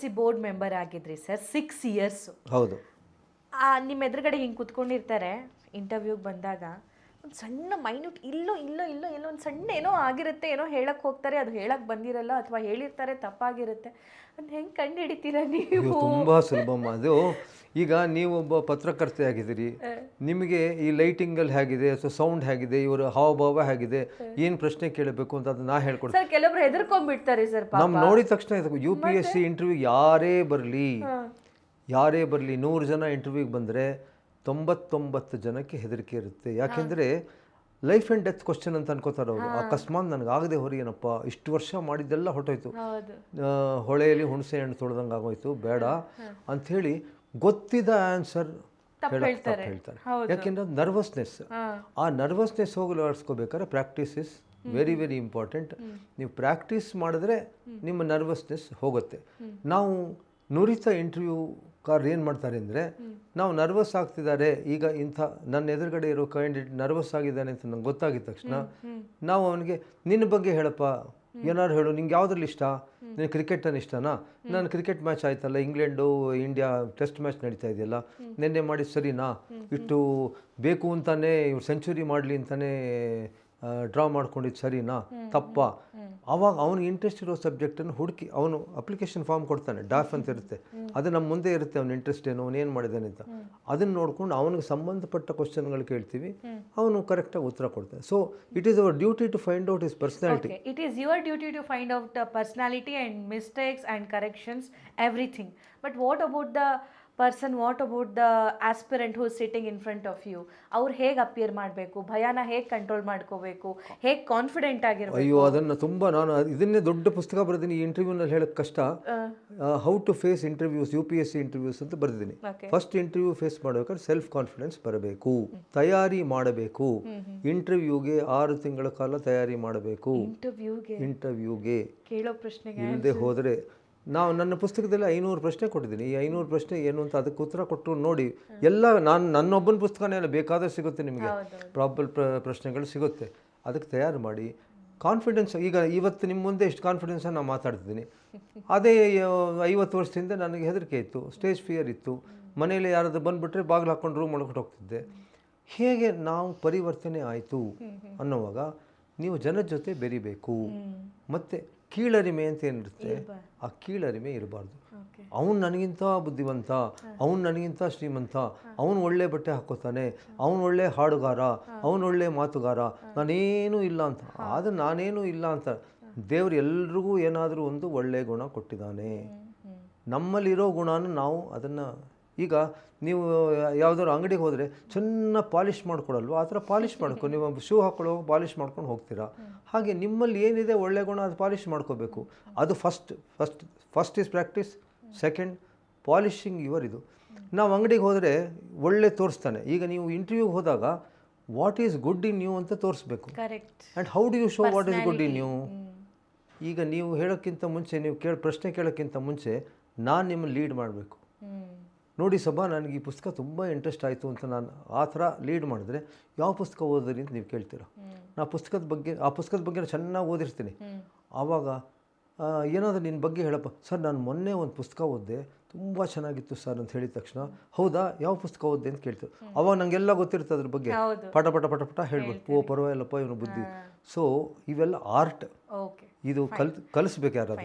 C board member ಆಗಿದ್ರಿ sir 6 years. ಹೌದು. ನಿಮ್ಮ ಎದುರುಗಡೆ ಹಿಂಗೆ ಕುತ್ಕೊಂಡಿರ್ತಾರೆ ಇಂಟರ್ವ್ಯೂಗೆ ಬಂದಾಗ, ಒಂದು ಸಣ್ಣ ಮೈನ್ಯೂಟ್ ಇಲ್ಲೋ ಒಂದು ಸಣ್ಣ ಏನೋ ಆಗಿರುತ್ತೆ, ಏನೋ ಹೇಳಕ್ಕೆ ಹೋಗ್ತಾರೆ, ಅದು ಹೇಳಕ್ಕೆ ಬಂದಿರಲ್ಲ ಅಥವಾ ಹೇಳಿರ್ತಾರೆ ತಪ್ಪಾಗಿರುತ್ತೆ. ಅದು ಹೆಂಗೆ ಕಂಡು ಹಿಡಿತೀರಾ ನೀವು? ತುಂಬ ಸುಲಭಮ್ಮ ಅದು. ಈಗ ನೀವೊಬ್ಬ ಪತ್ರಕರ್ತೆ ಆಗಿದ್ದೀರಿ, ನಿಮಗೆ ಈ ಲೈಟಿಂಗಲ್ಲಿ ಹೇಗಿದೆ ಅಥವಾ ಸೌಂಡ್ ಹೇಗಿದೆ, ಇವರ ಹಾವಭಾವ ಹೇಗಿದೆ, ಏನು ಪ್ರಶ್ನೆ ಕೇಳಬೇಕು ಅಂತ ಅದನ್ನ ನಾ ಹೇಳ್ಕೊಡ್ತೀನಿ. ಸರ್ ಕೆಲವೊಬ್ರು ಹೆದರ್ಕೊಂಡ್ಬಿಡ್ತಾರೆ ಸರ್. ನಮ್ಮ ನೋಡಿದ ತಕ್ಷಣ UPSC ಇಂಟರ್ವ್ಯೂ ಯಾರೇ ಬರಲಿ 100 ಜನ ಇಂಟರ್ವ್ಯೂಗೆ ಬಂದರೆ 99 ಜನಕ್ಕೆ ಹೆದರಿಕೆ ಇರುತ್ತೆ. ಯಾಕೆಂದರೆ ಲೈಫ್ ಆ್ಯಂಡ್ ಡೆತ್ ಕ್ವಶನ್ ಅಂತ ಅನ್ಕೋತಾರೆ ಅವರು. ಅಕಸ್ಮಾತ್ ನನಗಾಗದೆ ಹೊರ ಏನಪ್ಪ, ಇಷ್ಟು ವರ್ಷ ಮಾಡಿದ್ದೆಲ್ಲ ಹೊಟ್ಟೋಯ್ತು, ಹೊಳೆಯಲ್ಲಿ ಹುಣಸೆ ಹಣ್ಣು ತೊಳೆದಂಗೆ ಆಗೋಯ್ತು, ಬೇಡ ಅಂಥೇಳಿ ಗೊತ್ತಿದ್ದ ಆನ್ಸರ್ ಹೇಳ್ತಾರೆ. ಯಾಕೆಂದ್ರೆ ನರ್ವಸ್ನೆಸ್, ಆ ನರ್ವಸ್ನೆಸ್ ಹೋಗಲಾಡಿಸ್ಕೋಬೇಕಾದ್ರೆ practice is very very important. ನೀವು ಪ್ರಾಕ್ಟೀಸ್ ಮಾಡಿದ್ರೆ ನಿಮ್ಮ ನರ್ವಸ್ನೆಸ್ ಹೋಗುತ್ತೆ. ನಾವು ನುರಿತ ಇಂಟರ್ವ್ಯೂಕಾರರು ಏನು ಮಾಡ್ತಾರೆ ಅಂದರೆ, ನಾವು ನರ್ವಸ್ ಆಗ್ತಿದ್ದಾರೆ, ಈಗ ಇಂಥ ನನ್ನ ಎದುರುಗಡೆ ಇರೋ ಕ್ಯಾಂಡಿಡೇಟ್ ನರ್ವಸ್ ಆಗಿದ್ದಾನೆ ಅಂತ ನಂಗೆ ಗೊತ್ತಾಗಿದ ತಕ್ಷಣ ನಾವು ಅವನಿಗೆ ನಿನ್ನ ಬಗ್ಗೆ ಹೇಳಪ್ಪ, ಏನಾದ್ರು ಹೇಳು, ನಿಂಗೆ ಯಾವುದ್ರಲ್ಲಿ ಇಷ್ಟ, ನಿನ್ನ ಕ್ರಿಕೆಟನ್ನು ಇಷ್ಟನಾ, ನಾನು ಕ್ರಿಕೆಟ್ ಮ್ಯಾಚ್ ಆಯ್ತಲ್ಲ, ಇಂಗ್ಲೆಂಡು ಇಂಡಿಯಾ ಟೆಸ್ಟ್ ಮ್ಯಾಚ್ ನಡೀತಾ ಇದೆಯಲ್ಲ, ನಿನ್ನೆ ಮಾಡಿ ಸರಿನಾ, ಇಷ್ಟು ಬೇಕು ಅಂತಾನೆ ಇವ್ರು ಸೆಂಚುರಿ ಮಾಡಲಿ ಅಂತಾನೆ ಡ್ರಾ ಮಾಡ್ಕೊಂಡಿದ್ದು ಸರಿನಾ ತಪ್ಪಾ? ಆವಾಗ ಅವನಿಗೆ ಇಂಟ್ರೆಸ್ಟ್ ಇರೋ ಸಬ್ಜೆಕ್ಟನ್ನು ಹುಡುಕಿ ಅವನು ಅಪ್ಲಿಕೇಶನ್ ಫಾರ್ಮ್ ಕೊಡ್ತಾನೆ, ಡಾಫ್ ಅಂತ ಇರುತ್ತೆ, ಅದು ನಮ್ಮ ಮುಂದೆ ಇರುತ್ತೆ, ಅವನ ಇಂಟ್ರೆಸ್ಟ್ ಏನು, ಅವನು ಏನು ಮಾಡಿದ್ದಾನೆ ಅಂತ. ಅದನ್ನು ನೋಡ್ಕೊಂಡು ಅವನಿಗೆ ಸಂಬಂಧಪಟ್ಟ ಕ್ವಶನ್ಗಳು ಕೇಳ್ತೀವಿ, ಅವನು ಕರೆಕ್ಟಾಗಿ ಉತ್ತರ ಕೊಡ್ತಾನೆ. So it is our duty to find out his personality. It is your duty to find out personality and mistakes and corrections, everything. But what about the person, what about the aspirant who sitting in front of you? ಅವ್ರು ಹೇಗೆ appear ಮಾಡಬೇಕು, ಭಯನ ಹೇಗೆ control ಮಾಡ್ಕೋಬೇಕು, ಹೇಗೆ confident ಆಗಿರಬೇಕು? ಅಯ್ಯೋ, ಅದನ್ನು ತುಂಬ ನಾನು ಇದನ್ನೇ ದೊಡ್ಡ ಪುಸ್ತಕ ಬರೆದಿನಿ, ಈ ಇಂಟರ್ವ್ಯೂನಲ್ಲಿ ಹೇಳೋಕ್ಕೆ ಕಷ್ಟ. How to face interviews, UPSC interviews ಅಂತ ಬರೆದಿದ್ದೀನಿ. ಫಸ್ಟ್ ಇಂಟರ್ವ್ಯೂ ಫೇಸ್ ಮಾಡಬೇಕಾದ್ರೆ ಸೆಲ್ಫ್ ಕಾನ್ಫಿಡೆನ್ಸ್ ಬರಬೇಕು, ತಯಾರಿ ಮಾಡಬೇಕು. ಇಂಟರ್ವ್ಯೂಗೆ 6 ತಿಂಗಳ ಕಾಲ ತಯಾರಿ ಮಾಡಬೇಕು. ಇಂಟರ್ವ್ಯೂಗೆ ಕೇಳೋ ಪ್ರಶ್ನೆಗೆ ಇಲ್ಲದೆ ಹೋದರೆ, ನಾವು ನನ್ನ ಪುಸ್ತಕದಲ್ಲಿ 500 ಪ್ರಶ್ನೆ ಕೊಟ್ಟಿದ್ದೀನಿ. ಈ 500 ಪ್ರಶ್ನೆ ಏನು ಅಂತ ಅದಕ್ಕೆ ಉತ್ತರ ಕೊಟ್ಟು ನೋಡಿ. ಎಲ್ಲ ನನ್ನೊಬ್ಬನ ಪುಸ್ತಕನೇ ಅಲ್ಲ, ಬೇಕಾದ್ರೆ ಸಿಗುತ್ತೆ ನಿಮಗೆ, ಪ್ರಾಬಲ್ ಪ್ರಶ್ನೆಗಳು ಸಿಗುತ್ತೆ. ಅದಕ್ಕೆ ತಯಾರು ಮಾಡಿ. ಕಾನ್ಫಿಡೆನ್ಸ್, ಈಗ ಇವತ್ತು ನಿಮ್ಮ ಮುಂದೆ ಎಷ್ಟು ಕಾನ್ಫಿಡೆನ್ಸನ್ನು ನಾನು ಮಾತಾಡ್ತಿದ್ದೀನಿ, ಅದೇ 50 ವರ್ಷದಿಂದ ನನಗೆ ಹೆದರಿಕೆ ಇತ್ತು, ಸ್ಟೇಜ್ ಫಿಯರ್ ಇತ್ತು, ಮನೆಯಲ್ಲಿ ಯಾರಾದರೂ ಬಂದುಬಿಟ್ರೆ ಬಾಗಿಲು ಹಾಕ್ಕೊಂಡು ರೂಮ್ ಒಳಗಡೆ ಹೋಗ್ತಿದ್ದೆ. ಹೇಗೆ ನಾವು ಪರಿವರ್ತನೆ ಆಯಿತು ಅನ್ನೋವಾಗ ನೀವು ಜನದ ಜೊತೆ ಬೆರಿಬೇಕು. ಮತ್ತು ಕೀಳರಿಮೆ ಅಂತ ಏನಿರುತ್ತೆ, ಆ ಕೀಳರಿಮೆ ಇರಬಾರ್ದು. ಅವನು ನನಗಿಂತ ಬುದ್ಧಿವಂತ, ಅವನು ನನಗಿಂತ ಶ್ರೀಮಂತ, ಅವನು ಒಳ್ಳೆ ಬಟ್ಟೆ ಹಾಕೋತಾನೆ, ಅವನು ಒಳ್ಳೆ ಹಾಡುಗಾರ, ಅವನು ಒಳ್ಳೆ ಮಾತುಗಾರ, ನಾನೇನೂ ಇಲ್ಲ ಅಂತ. ಆದರೆ ನಾನೇನೂ ಇಲ್ಲ ಅಂತ, ದೇವರು ಎಲ್ರಿಗೂ ಏನಾದರೂ ಒಂದು ಒಳ್ಳೆಯ ಗುಣ ಕೊಟ್ಟಿದ್ದಾನೆ. ನಮ್ಮಲ್ಲಿರೋ ಗುಣನ ನಾವು ಅದನ್ನು, ಈಗ ನೀವು ಯಾವುದಾದ್ರು ಅಂಗಡಿಗೆ ಹೋದರೆ ಚೆನ್ನಾಗಿ ಪಾಲಿಷ್ ಮಾಡ್ಕೊಡಲ್ವ, ಆ ಥರ ಪಾಲಿಷ್ ಮಾಡ್ಕೊ. ನೀವು ಶೂ ಹಾಕೊಳ್ಳೋ ಪಾಲಿಷ್ ಮಾಡ್ಕೊಂಡು ಹೋಗ್ತೀರಾ. ಹಾಗೆ ನಿಮ್ಮಲ್ಲಿ ಏನಿದೆ ಒಳ್ಳೆ ಗುಣ, ಅದು ಪಾಲಿಷ್ ಮಾಡ್ಕೋಬೇಕು. ಅದು first is practice, second polishing your ಇದು. ನಾವು ಅಂಗಡಿಗೆ ಹೋದರೆ ಒಳ್ಳೆ ತೋರಿಸ್ತಾನೆ. ಈಗ ನೀವು ಇಂಟರ್ವ್ಯೂಗೆ ಹೋದಾಗ what is good in you ಅಂತ ತೋರಿಸ್ಬೇಕು. And how do you show what is good in you? ಈಗ ನೀವು ಹೇಳೋಕ್ಕಿಂತ ಮುಂಚೆ, ನೀವು ಪ್ರಶ್ನೆ ಕೇಳೋಕ್ಕಿಂತ ಮುಂಚೆ ನಾನು ನಿಮ್ಮನ್ನು ಲೀಡ್ ಮಾಡಬೇಕು. ನೋಡಿ ಸಭಾ, ನನಗೆ ಈ ಪುಸ್ತಕ ತುಂಬ ಇಂಟ್ರೆಸ್ಟ್ ಆಯಿತು ಅಂತ ನಾನು ಆ ಥರ ಲೀಡ್ ಮಾಡಿದ್ರೆ, ಯಾವ ಪುಸ್ತಕ ಓದಿದ್ರಿ ಅಂತ ನೀವು ಕೇಳ್ತೀರಾ. ಆ ಪುಸ್ತಕದ ಬಗ್ಗೆ ಚೆನ್ನಾಗಿ ಓದಿರ್ತೀನಿ. ಆವಾಗ ಏನಾದರೂ ನಿನ್ನ ಬಗ್ಗೆ ಹೇಳಪ್ಪ, ಸರ್ ನಾನು ಮೊನ್ನೆ ಒಂದು ಪುಸ್ತಕ ಓದಿದೆ, ತುಂಬ ಚೆನ್ನಾಗಿತ್ತು ಸರ್ ಅಂತ ಹೇಳಿದ ತಕ್ಷಣ, ಹೌದಾ ಯಾವ ಪುಸ್ತಕ ಓದಿದೆ ಅಂತ ಕೇಳ್ತೀವಿ. ಅವಾಗ ನನಗೆಲ್ಲ ಗೊತ್ತಿರುತ್ತೆ ಅದ್ರ ಬಗ್ಗೆ, ಪಟ ಹೇಳ್ಬೇಕು, ಓ ಪರವಾಗಿಲ್ಲಪ್ಪ ಇವನು ಬುದ್ಧಿ. ಸೊ ಇವೆಲ್ಲ ಆರ್ಟ್, ಇದು ಕಲಿಸ್ಬೇಕು ಯಾರಾದರೂ.